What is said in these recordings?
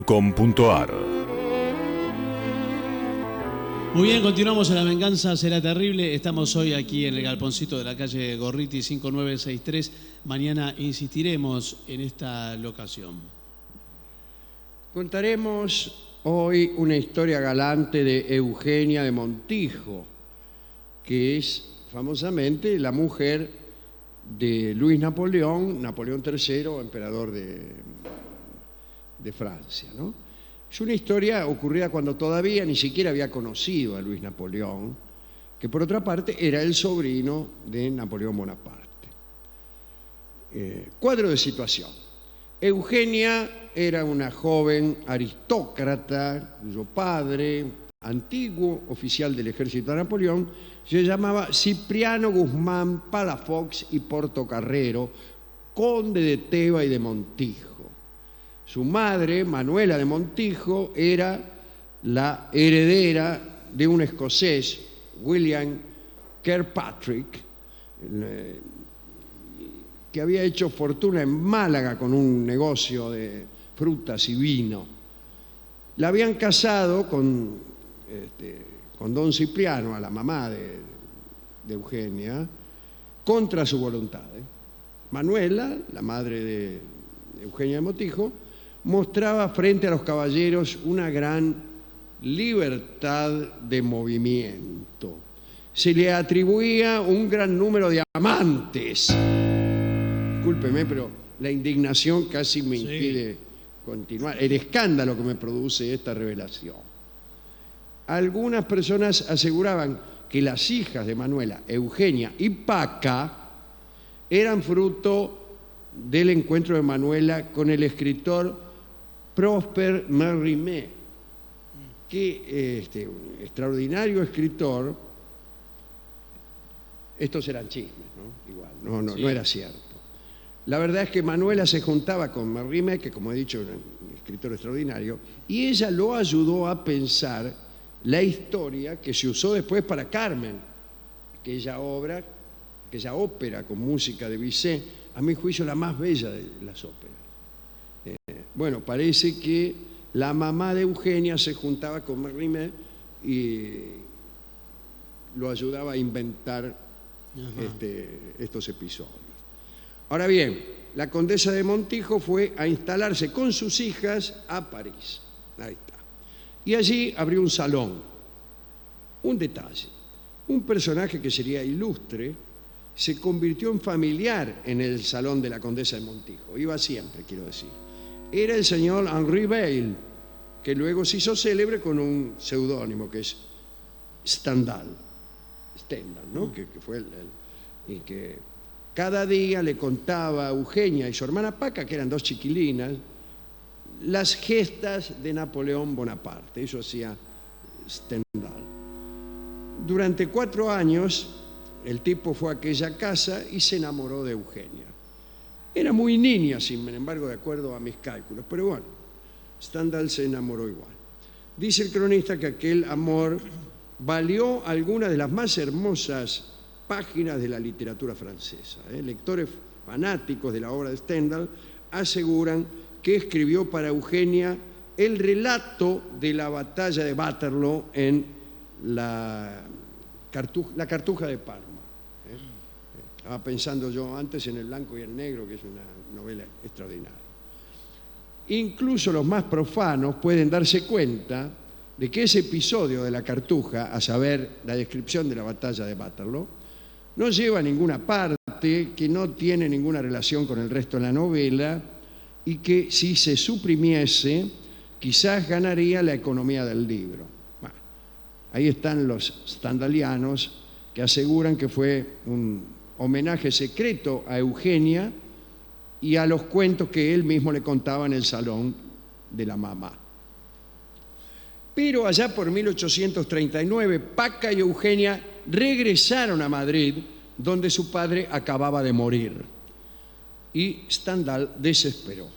www.radionacional.com.ar. Muy bien, continuamos en La Venganza Será Terrible. Estamos hoy aquí en el galponcito de la calle Gorriti 5963. Mañana insistiremos en esta locación. Contaremos hoy una historia galante de Eugenia de Montijo, que es famosamente la mujer de Luis Napoleón, Napoleón III, emperador de Francia, ¿no? Es una historia ocurrida cuando todavía ni siquiera había conocido a Luis Napoleón, que por otra parte era el sobrino de Napoleón Bonaparte. Cuadro de situación. Eugenia era una joven aristócrata cuyo padre, antiguo oficial del ejército de Napoleón, se llamaba Cipriano Guzmán Palafox y Portocarrero, conde de Teba y de Montijo. Su madre, Manuela de Montijo, era la heredera de un escocés, William Kirkpatrick, que había hecho fortuna en Málaga con un negocio de frutas y vino. La habían casado con don Cipriano, a la mamá de Eugenia, contra su voluntad. Manuela, la madre de Eugenia de Montijo, mostraba frente a los caballeros una gran libertad de movimiento. Se le atribuía un gran número de amantes. Discúlpeme, pero la indignación casi me impide continuar. El escándalo que me produce esta revelación. Algunas personas aseguraban que las hijas de Manuela, Eugenia y Paca, eran fruto del encuentro de Manuela con el escritor Prosper Mérimée, que un extraordinario escritor. Estos eran chismes, ¿no? Igual, no era cierto. La verdad es que Manuela se juntaba con Mérimée, que como he dicho era un escritor extraordinario, y ella lo ayudó a pensar la historia que se usó después para Carmen, aquella ópera con música de Bizet, a mi juicio la más bella de las óperas. Bueno, parece que la mamá de Eugenia se juntaba con Mérimée y lo ayudaba a inventar estos episodios. Ahora bien, la condesa de Montijo fue a instalarse con sus hijas a París. Ahí está. Y allí abrió un salón. Un detalle. Un personaje que sería ilustre se convirtió en familiar en el salón de la condesa de Montijo. Iba siempre, quiero decir. Era el señor Henri Beyle, que luego se hizo célebre con un seudónimo que es Stendhal, ¿no? Que fue y que cada día le contaba a Eugenia y su hermana Paca, que eran dos chiquilinas, las gestas de Napoleón Bonaparte. Eso hacía Stendhal. Durante 4 años, el tipo fue a aquella casa y se enamoró de Eugenia. Era muy niña, sin embargo, de acuerdo a mis cálculos, pero bueno, Stendhal se enamoró igual. Dice el cronista que aquel amor valió algunas de las más hermosas páginas de la literatura francesa. Lectores fanáticos de la obra de Stendhal aseguran que escribió para Eugenia el relato de la batalla de Waterloo en la Cartuja de Parma. Estaba pensando yo antes en El blanco y el negro, que es una novela extraordinaria. Incluso los más profanos pueden darse cuenta de que ese episodio de la Cartuja, a saber, la descripción de la batalla de Waterloo, no lleva a ninguna parte, que no tiene ninguna relación con el resto de la novela y que si se suprimiese, quizás ganaría la economía del libro. Bueno, ahí están los stendhalianos que aseguran que fue un homenaje secreto a Eugenia y a los cuentos que él mismo le contaba en el salón de la mamá. Pero allá por 1839, Paca y Eugenia regresaron a Madrid, donde su padre acababa de morir. Y Stendhal desesperó.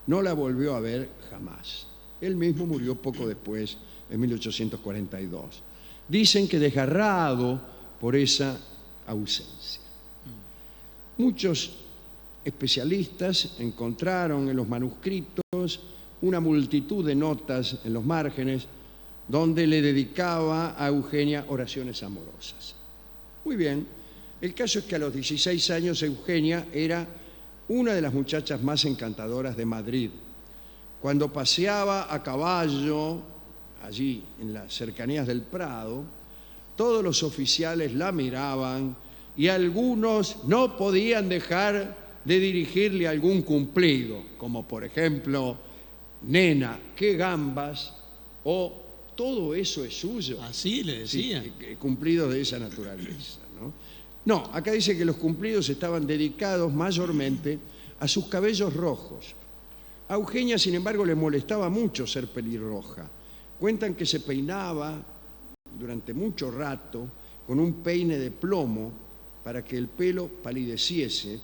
No la volvió a ver jamás. Él mismo murió poco después, en 1842. Dicen que desgarrado por esa ausencia. Muchos especialistas encontraron en los manuscritos una multitud de notas en los márgenes donde le dedicaba a Eugenia oraciones amorosas. Muy bien, el caso es que a los 16 años Eugenia era una de las muchachas más encantadoras de Madrid. Cuando paseaba a caballo, allí en las cercanías del Prado, todos los oficiales la miraban y algunos no podían dejar de dirigirle algún cumplido, como por ejemplo, nena, qué gambas, o todo eso es suyo. Así le decían. Sí, cumplidos de esa naturaleza, ¿no? No, acá dice que los cumplidos estaban dedicados mayormente a sus cabellos rojos. A Eugenia, sin embargo, le molestaba mucho ser pelirroja. Cuentan que se peinaba durante mucho rato con un peine de plomo para que el pelo palideciese,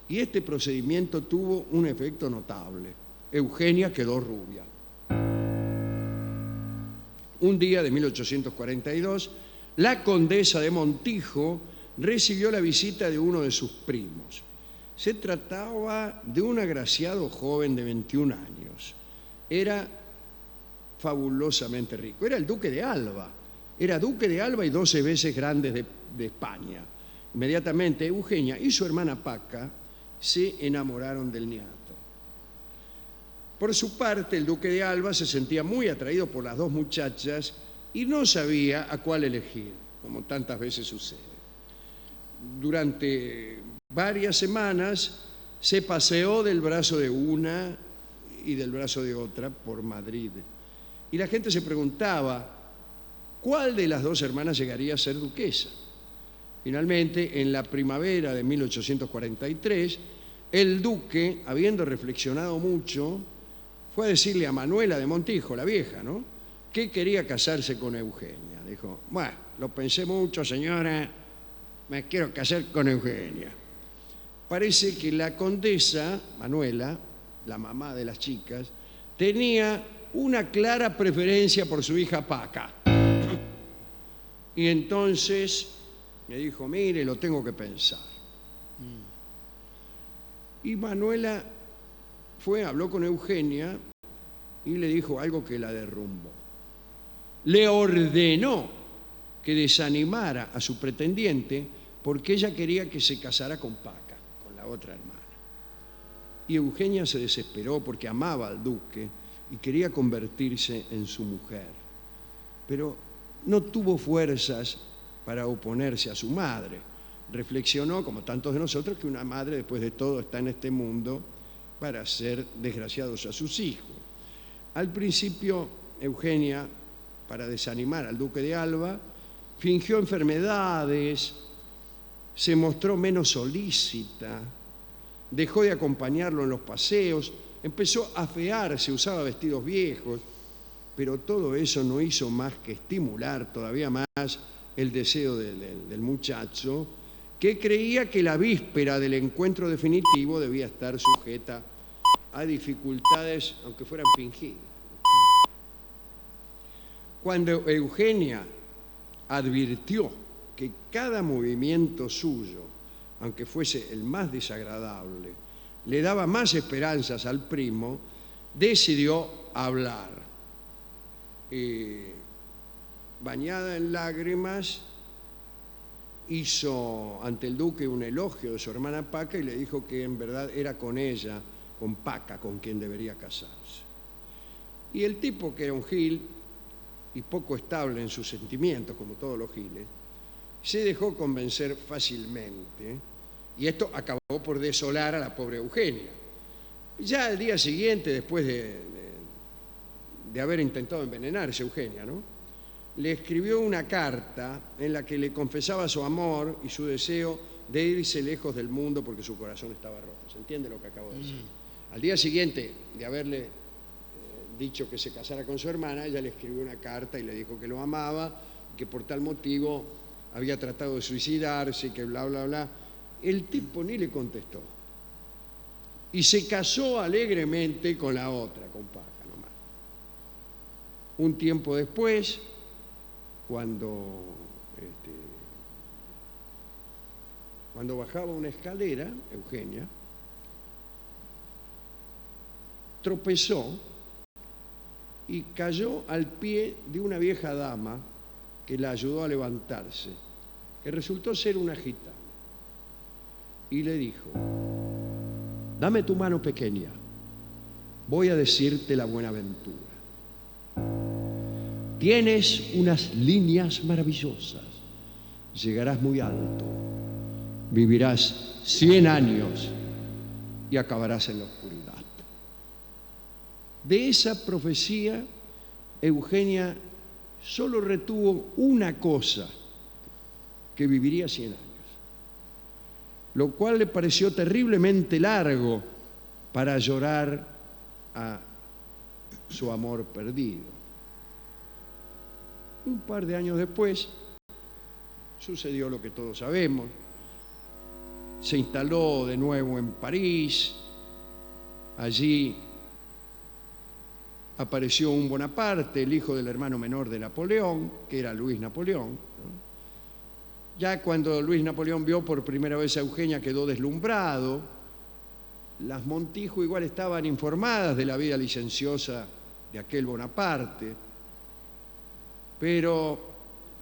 y este procedimiento tuvo un efecto notable. Eugenia quedó rubia. Un día de 1842, la condesa de Montijo recibió la visita de uno de sus primos. Se trataba de un agraciado joven de 21 años. Era fabulosamente rico. Era el duque de Alba. Era duque de Alba y 12 veces grande de España. Inmediatamente Eugenia y su hermana Paca se enamoraron del niato. Por su parte, el duque de Alba se sentía muy atraído por las dos muchachas y no sabía a cuál elegir, como tantas veces sucede. Durante varias semanas se paseó del brazo de una y del brazo de otra por Madrid. Y la gente se preguntaba cuál de las dos hermanas llegaría a ser duquesa. Finalmente, en la primavera de 1843, el duque, habiendo reflexionado mucho, fue a decirle a Manuela de Montijo, la vieja, ¿no?, que quería casarse con Eugenia. Dijo, bueno, lo pensé mucho, señora, me quiero casar con Eugenia. Parece que la condesa, Manuela, la mamá de las chicas, tenía una clara preferencia por su hija Paca. Y entonces me dijo, mire, lo tengo que pensar. Y Manuela habló con Eugenia y le dijo algo que la derrumbó. Le ordenó que desanimara a su pretendiente porque ella quería que se casara con Paca, con la otra hermana. Y Eugenia se desesperó porque amaba al duque y quería convertirse en su mujer. Pero no tuvo fuerzas para oponerse a su madre. Reflexionó, como tantos de nosotros, que una madre, después de todo, está en este mundo para hacer desgraciados a sus hijos. Al principio, Eugenia, para desanimar al duque de Alba, fingió enfermedades, se mostró menos solícita, dejó de acompañarlo en los paseos, empezó a afearse, usaba vestidos viejos, pero todo eso no hizo más que estimular todavía más el deseo del muchacho, que creía que la víspera del encuentro definitivo debía estar sujeta a dificultades, aunque fueran fingidas. Cuando Eugenia advirtió que cada movimiento suyo, aunque fuese el más desagradable, le daba más esperanzas al primo, decidió hablar. Bañada en lágrimas, hizo ante el duque un elogio de su hermana Paca y le dijo que en verdad era con ella, con Paca, con quien debería casarse. Y el tipo, que era un gil y poco estable en sus sentimientos, como todos los giles, se dejó convencer fácilmente, y esto acabó por desolar a la pobre Eugenia. Ya al día siguiente, después de haber intentado envenenarse Eugenia, ¿no?, le escribió una carta en la que le confesaba su amor y su deseo de irse lejos del mundo porque su corazón estaba roto. ¿Se entiende lo que acabo de decir? Al día siguiente de haberle dicho que se casara con su hermana, ella le escribió una carta y le dijo que lo amaba, que por tal motivo había tratado de suicidarse, que bla, bla, bla. El tipo ni le contestó. Y se casó alegremente con la otra, con Paca nomás. Un tiempo después, cuando bajaba una escalera, Eugenia tropezó y cayó al pie de una vieja dama que la ayudó a levantarse, que resultó ser una gitana. Y le dijo: dame tu mano pequeña, voy a decirte la buenaventura. Tienes unas líneas maravillosas, llegarás muy alto, vivirás 100 años y acabarás en la oscuridad. De esa profecía, Eugenia solo retuvo una cosa: que viviría 100 años, lo cual le pareció terriblemente largo para llorar a su amor perdido. Un par de años después sucedió lo que todos sabemos. Se instaló de nuevo en París. Allí apareció un Bonaparte, el hijo del hermano menor de Napoleón, que era Luis Napoleón, ¿no? Ya cuando Luis Napoleón vio por primera vez a Eugenia, quedó deslumbrado. Las Montijo igual estaban informadas de la vida licenciosa de aquel Bonaparte, pero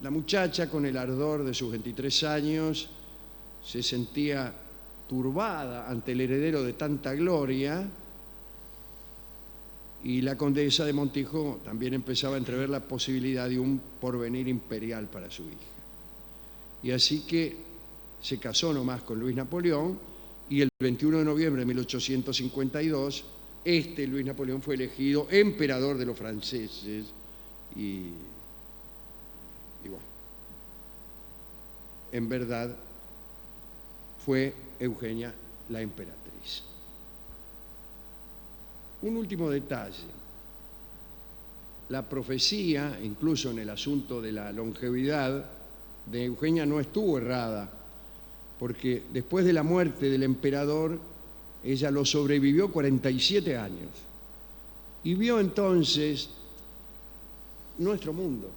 la muchacha, con el ardor de sus 23 años, se sentía turbada ante el heredero de tanta gloria, y la condesa de Montijo también empezaba a entrever la posibilidad de un porvenir imperial para su hija. Y así que se casó nomás con Luis Napoleón, y el 21 de noviembre de 1852, Luis Napoleón fue elegido emperador de los franceses, y bueno, en verdad fue Eugenia la emperatriz. Un último detalle: la profecía, incluso en el asunto de la longevidad de Eugenia, no estuvo errada, porque después de la muerte del emperador, ella lo sobrevivió 47 años y vio entonces nuestro mundo,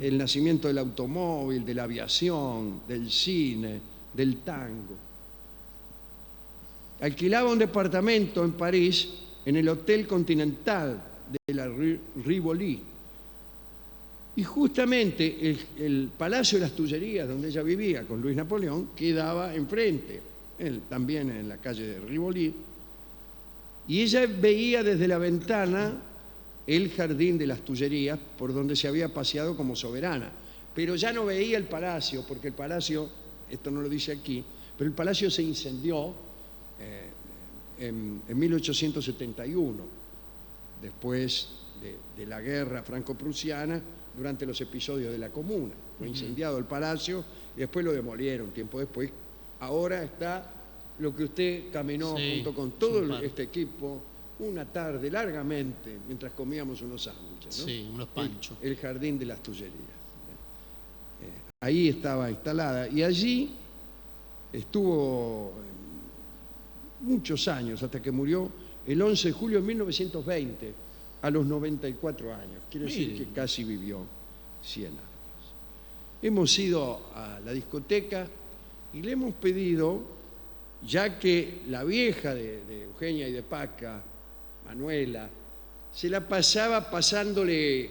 el nacimiento del automóvil, de la aviación, del cine, del tango. Alquilaba un departamento en París, en el Hotel Continental de la Rue Rivoli, y justamente el Palacio de las Tullerías, donde ella vivía con Luis Napoleón, quedaba enfrente, también en la calle de Rivoli, y ella veía desde la ventana el jardín de las Tullerías, por donde se había paseado como soberana. Pero ya no veía el palacio, porque el palacio, esto no lo dice aquí, pero el palacio se incendió en 1871, después de la guerra franco-prusiana, durante los episodios de la Comuna. Fue incendiado el palacio y después lo demolieron tiempo después. Ahora está lo que usted caminó junto con todo este equipo una tarde largamente mientras comíamos unos sándwiches, ¿no? Sí, unos panchos. El jardín de las Tullerías. Ahí estaba instalada y allí estuvo muchos años, hasta que murió el 11 de julio de 1920, a los 94 años. Quiere decir que casi vivió 100 años. Hemos ido a la discoteca y le hemos pedido, ya que la vieja de Eugenia y de Paca, Manuela, se la pasaba pasándole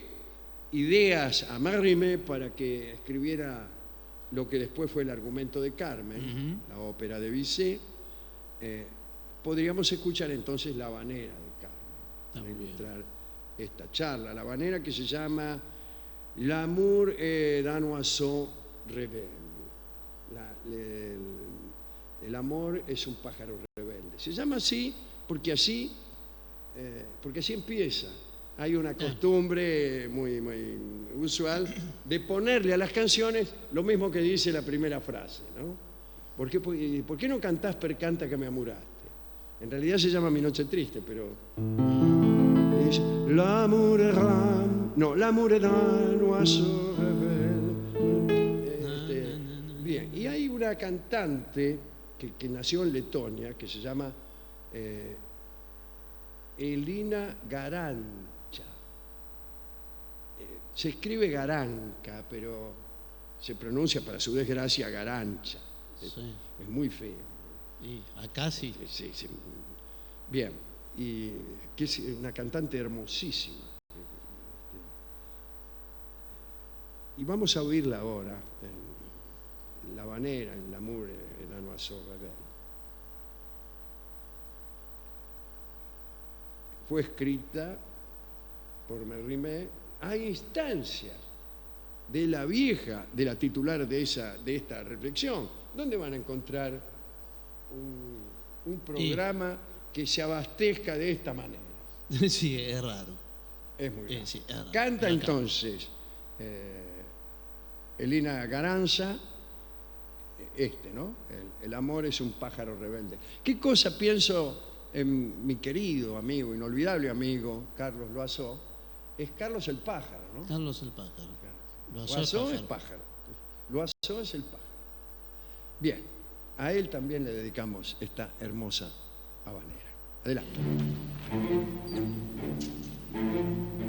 ideas a Mérimée para que escribiera lo que después fue el argumento de Carmen, la ópera de Bizet, podríamos escuchar entonces La Habanera de Carmen, para ilustrar esta charla. La Habanera, que se llama L'amour est un oiseau rebelle. El amor es un pájaro rebelde. Se llama así porque así empieza. Hay una costumbre muy usual de ponerle a las canciones lo mismo que dice la primera frase, ¿no? ¿Por qué no cantás per canta que me amuraste? En realidad se llama Mi noche triste, pero es l'amour est un oiseau rebelle. Bien, y hay una cantante que nació en Letonia, que se llama Elina Garanca. Se escribe Garanca, pero se pronuncia, para su desgracia, Garancha. Sí. Es muy feo. Y acá sí. Sí. Bien, y que es una cantante hermosísima. Y vamos a oírla ahora en La Habanera, en l'amour et la oiseau rebelle. Fue escrita por Mérimée a instancias de la vieja, de la titular de esta reflexión. ¿Dónde van a encontrar un programa que se abastezca de esta manera? Sí, es raro. Es muy raro. Sí, es raro. Canta entonces Elina Garanza, ¿no? El amor es un pájaro rebelde. ¿Qué cosa pienso en mi querido amigo, inolvidable amigo, Carlos Loiseau? Es Carlos el pájaro, ¿no? Carlos el pájaro. Loiseau es pájaro. Loiseau es el pájaro. Bien, a él también le dedicamos esta hermosa habanera. Adelante.